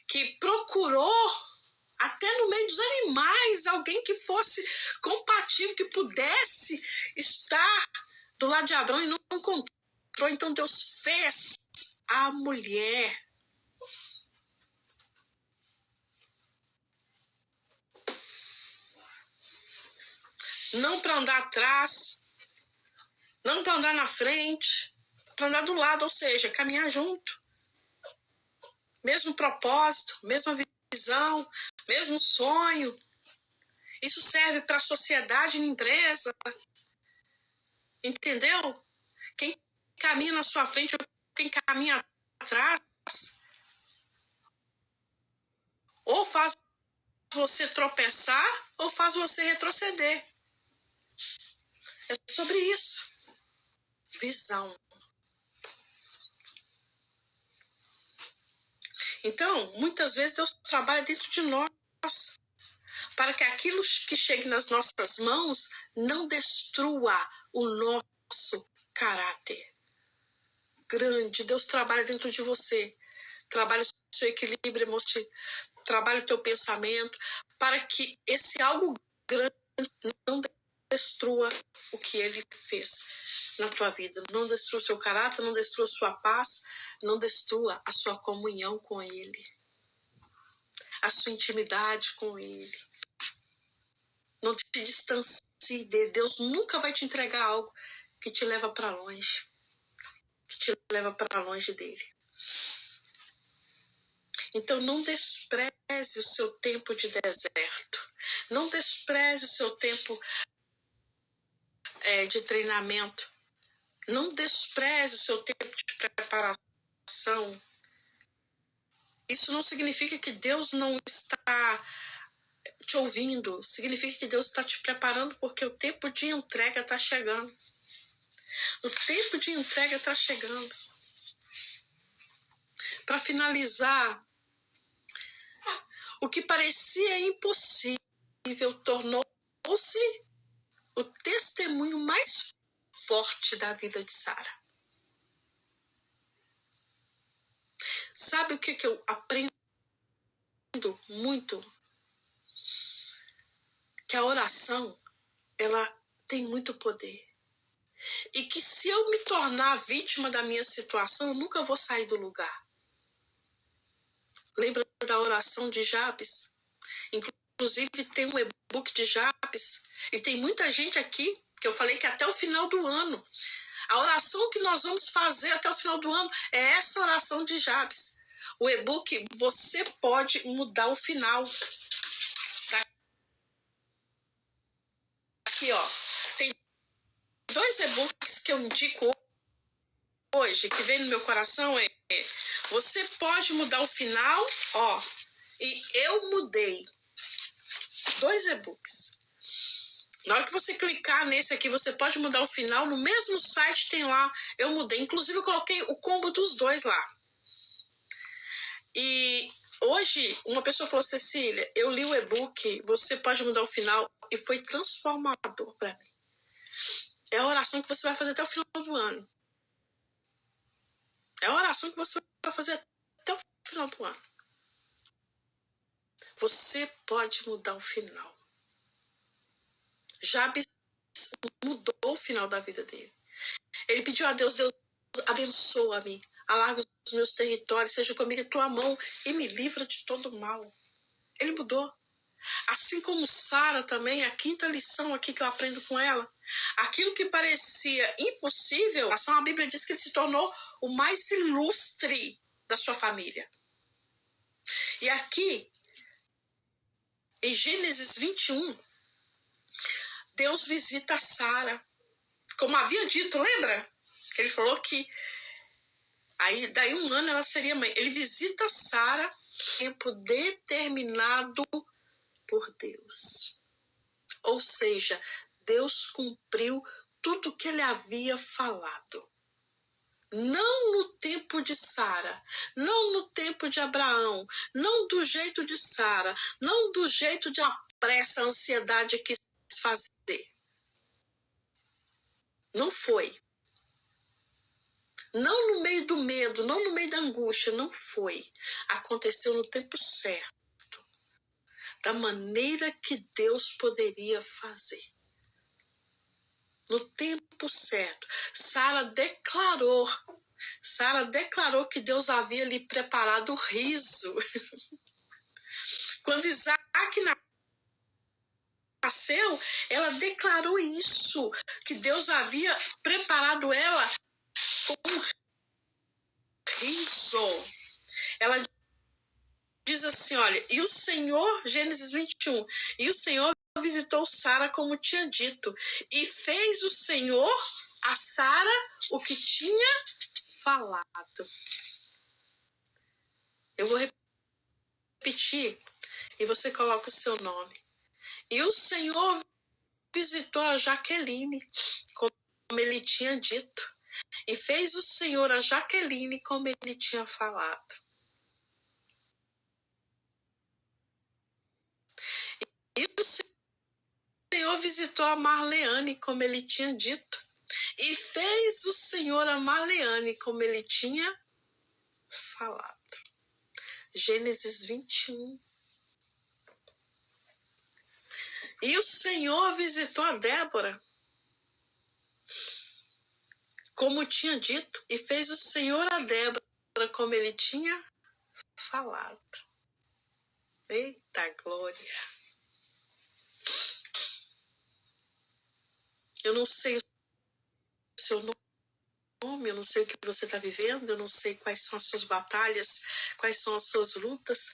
que procurou até no meio dos animais alguém que fosse compatível, que pudesse estar do lado de Abraão, e não encontrou. Então Deus fez a mulher. Não para andar atrás, não para andar na frente, para andar do lado, ou seja, caminhar junto. Mesmo propósito, mesma visão, mesmo sonho. Isso serve para a sociedade e empresa. Entendeu? Quem caminha na sua frente ou quem caminha atrás, ou faz você tropeçar ou faz você retroceder. É sobre isso. Visão. Então, muitas vezes Deus trabalha dentro de nós para que aquilo que chegue nas nossas mãos não destrua o nosso caráter. Grande, Deus trabalha dentro de você. Trabalha o seu equilíbrio emocional, trabalha o teu pensamento, para que esse algo grande não destrua o que ele fez na tua vida. Não destrua o seu caráter, não destrua a sua paz, não destrua a sua comunhão com ele, a sua intimidade com ele. Não te distancie dele. Deus nunca vai te entregar algo que te leva para longe, que te leva para longe dele. Então não despreze o seu tempo de deserto. Não despreze o seu tempo de treinamento. Não despreze o seu tempo de preparação. Isso não significa que Deus não está te ouvindo. Significa que Deus está te preparando porque o tempo de entrega está chegando. O tempo de entrega está chegando. Para finalizar, o que parecia impossível tornou-se o testemunho mais forte da vida de Sara. Sabe o que eu aprendo muito? Que a oração, ela tem muito poder. E que se eu me tornar vítima da minha situação, eu nunca vou sair do lugar. Lembra da oração de Jabes? Inclusive tem um e-book de Jabes. E tem muita gente aqui que eu falei que até o final do ano, a oração que nós vamos fazer até o final do ano é essa oração de Jabes. O e-book, você pode mudar o final. Tá aqui, ó. Tem 2 e-books que eu indico hoje, que vem no meu coração, você pode mudar o final, ó. E eu mudei. 2 e-books. Na hora que você clicar nesse aqui, você pode mudar o final. No mesmo site tem lá, eu mudei. Inclusive, eu coloquei o combo dos 2 lá. E hoje, uma pessoa falou, Cecília, eu li o e-book, você pode mudar o final. E foi transformador para mim. É a oração que você vai fazer até o final do ano. É a oração que você vai fazer até o final do ano. Você pode mudar o final. Jabes mudou o final da vida dele. Ele pediu a Deus, Deus abençoa-me, alarga os meus territórios, seja comigo a tua mão e me livra de todo mal. Ele mudou. Assim como Sara também, a 5ª lição aqui que eu aprendo com ela. Aquilo que parecia impossível, a Bíblia diz que ele se tornou o mais ilustre da sua família. E aqui, em Gênesis 21, Deus visita Sara. Como havia dito, lembra? Ele falou que aí, daí 1 ano ela seria mãe. Ele visita Sara, tempo determinado por Deus. Ou seja, Deus cumpriu tudo que ele havia falado. Não no tempo de Sara, não no tempo de Abraão, não do jeito de Sara, não do jeito de a pressa, a ansiedade quis fazer. Não foi. Não no meio do medo, não no meio da angústia, não foi. Aconteceu no tempo certo. Da maneira que Deus poderia fazer. No tempo certo. Sara declarou que Deus havia lhe preparado o riso. Quando Isaac nasceu, ela declarou isso, que Deus havia preparado ela com um riso. Ela diz assim, olha, e o Senhor, Gênesis 21, e o Senhor visitou Sara como tinha dito, e fez o Senhor a Sara o que tinha falado. Eu vou repetir e você coloca o seu nome. E o Senhor visitou a Jaqueline, como ele tinha dito, e fez o Senhor a Jaqueline como ele tinha falado. E o Senhor visitou a Marleane, como ele tinha dito, e fez o Senhor a Marleane como ele tinha falado. Gênesis 21. E o Senhor visitou a Débora, como tinha dito, e fez o Senhor a Débora como ele tinha falado. Eita glória! Eu não sei o seu nome, eu não sei o que você está vivendo, eu não sei quais são as suas batalhas, quais são as suas lutas,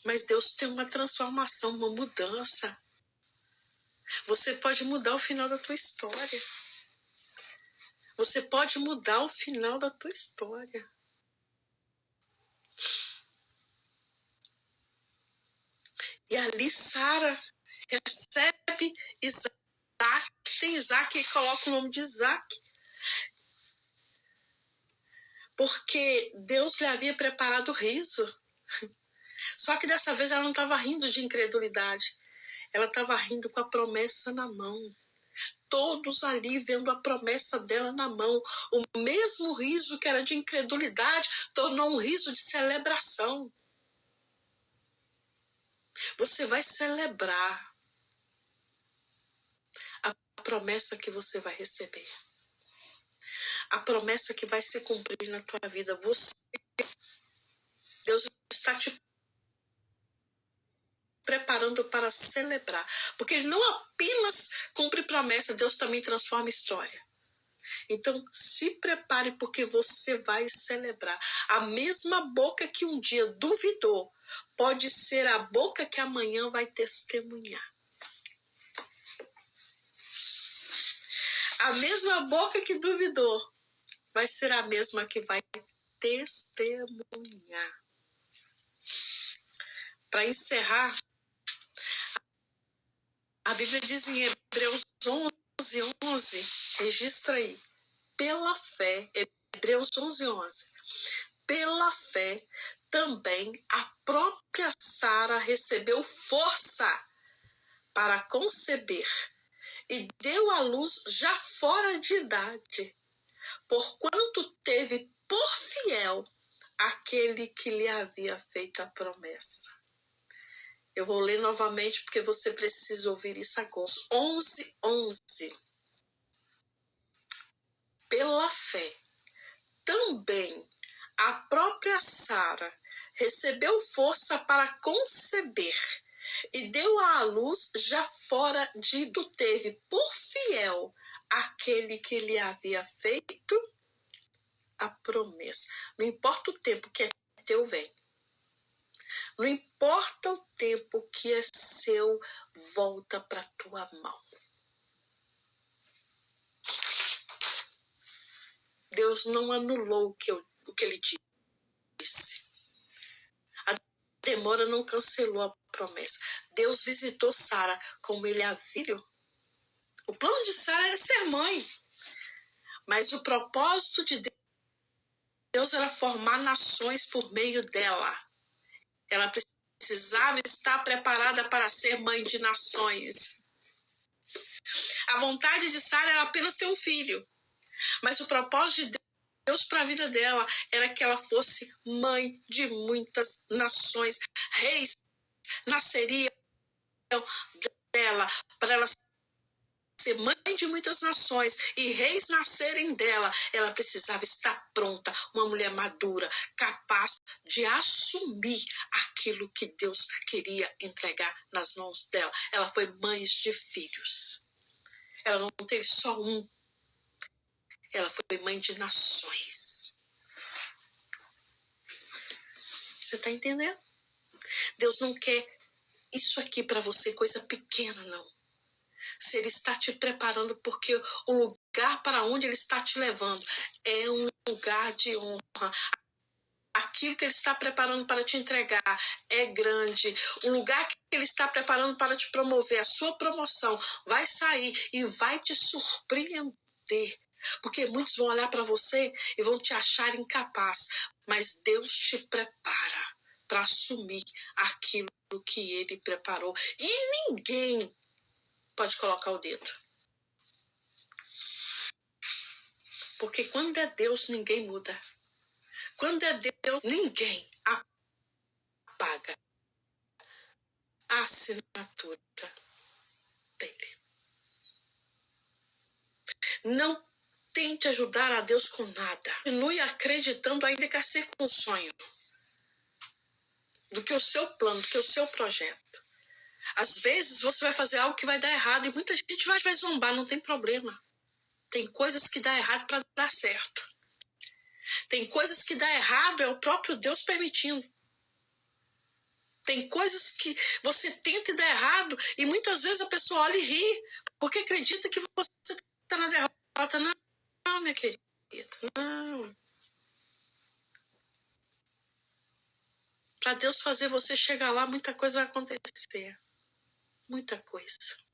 mas Deus tem uma transformação, uma mudança. Você pode mudar o final da tua história. Você pode mudar o final da tua história. E ali Sara recebe Isaac, tem Isaac e coloca o nome de Isaac. Porque Deus lhe havia preparado o riso. Só que dessa vez ela não estava rindo de incredulidade. Ela estava rindo com a promessa na mão. Todos ali vendo a promessa dela na mão. O mesmo riso que era de incredulidade tornou um riso de celebração. Você vai celebrar a promessa que você vai receber. A promessa que vai se cumprir na tua vida. Deus está te preparando para celebrar. Porque Ele não apenas cumpre promessa, Deus também transforma história. Então, se prepare porque você vai celebrar. A mesma boca que um dia duvidou, pode ser a boca que amanhã vai testemunhar. A mesma boca que duvidou, vai ser a mesma que vai testemunhar. Para encerrar, a Bíblia diz em Hebreus 11:11, registra aí, pela fé, Hebreus 11:11, pela fé também a própria Sara recebeu força para conceber e deu à luz já fora de idade, porquanto teve por fiel aquele que lhe havia feito a promessa. Eu vou ler novamente porque você precisa ouvir isso agora. 11:11. Pela fé, também a própria Sara recebeu força para conceber e deu à luz já fora de idade, teve por fiel aquele que lhe havia feito a promessa. Não importa o tempo que é teu, vem. Não importa o tempo que é seu, volta para tua mão. Deus não anulou o que ele disse. A demora não cancelou a promessa. Deus visitou Sara como ele a viu. O plano de Sara era ser mãe. Mas o propósito de Deus era formar nações por meio dela. Ela precisava estar preparada para ser mãe de nações. A vontade de Sara era apenas ter um filho. Mas o propósito de Deus para a vida dela era que ela fosse mãe de muitas nações. Reis nasceriam dela, para ela ser mãe de muitas nações e reis nascerem dela. Ela precisava estar pronta, uma mulher madura, capaz de assumir aquilo que Deus queria entregar nas mãos dela. Ela foi mãe de filhos. Ela não teve só um. Ela foi mãe de nações. Você está entendendo? Deus não quer isso aqui para você, coisa pequena, não. Se Ele está te preparando, porque o lugar para onde Ele está te levando é um lugar de honra. Aquilo que Ele está preparando para te entregar é grande. O lugar que Ele está preparando para te promover, a sua promoção, vai sair e vai te surpreender. Porque muitos vão olhar para você e vão te achar incapaz. Mas Deus te prepara para assumir aquilo que Ele preparou. E ninguém pode colocar o dedo. Porque quando é Deus, ninguém muda. Quando é Deus, ninguém apaga a assinatura dele. Não tente ajudar a Deus com nada. Continue acreditando ainda que ser com um sonho. Do que o seu plano, do que o seu projeto. Às vezes você vai fazer algo que vai dar errado e muita gente vai zombar, não tem problema. Tem coisas que dá errado para dar certo. Tem coisas que dá errado, é o próprio Deus permitindo. Tem coisas que você tenta e dá errado, e muitas vezes a pessoa olha e ri, porque acredita que você está na derrota. Não, minha querida, não. Para Deus fazer você chegar lá, muita coisa vai acontecer. Muita coisa.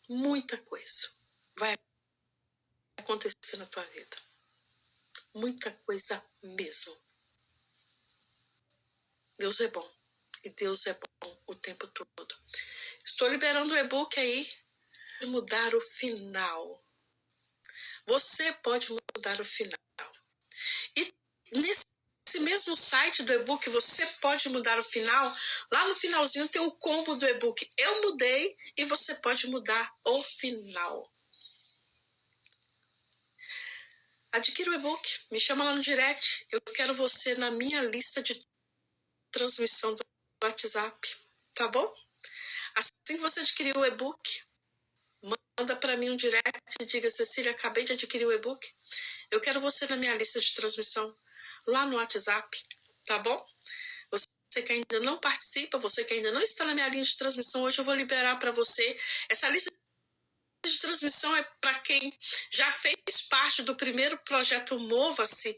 Muita coisa vai acontecer na tua vida. Muita coisa mesmo. Deus é bom. E Deus é bom o tempo todo. Estou liberando o e-book aí. Mudar o final. Você pode mudar o final. E nesse mesmo site do e-book, você pode mudar o final. Lá no finalzinho tem o combo do e-book. Eu mudei e você pode mudar o final. Adquira o e-book. Me chama lá no direct. Eu quero você na minha lista de transmissão do WhatsApp. Tá bom? Assim que você adquirir o e-book, manda para mim um direct e diga: Cecília, acabei de adquirir o e-book. Eu quero você na minha lista de transmissão lá no WhatsApp, tá bom? Você que ainda não participa, você que ainda não está na minha linha de transmissão, hoje eu vou liberar para você. Essa lista de transmissão é para quem já fez parte do primeiro projeto Mova-se,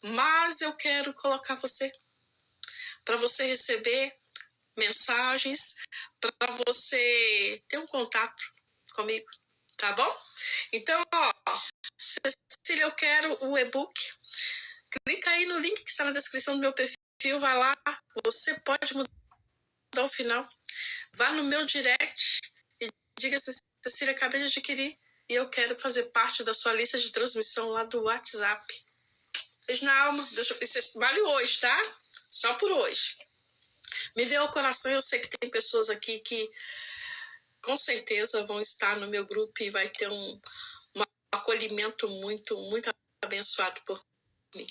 mas eu quero colocar você para você receber mensagens, para você ter um contato comigo, tá bom? Então, Cecília, eu quero o e-book. Clica aí no link que está na descrição do meu perfil, vai lá, você pode mudar o final. Vá no meu direct e diga: Cecília, acabei de adquirir e eu quero fazer parte da sua lista de transmissão lá do WhatsApp. Beijo na alma. Isso vale hoje, tá? Só por hoje. Me dê ao coração, eu sei que tem pessoas aqui que com certeza vão estar no meu grupo e vai ter um acolhimento muito, muito abençoado por mim.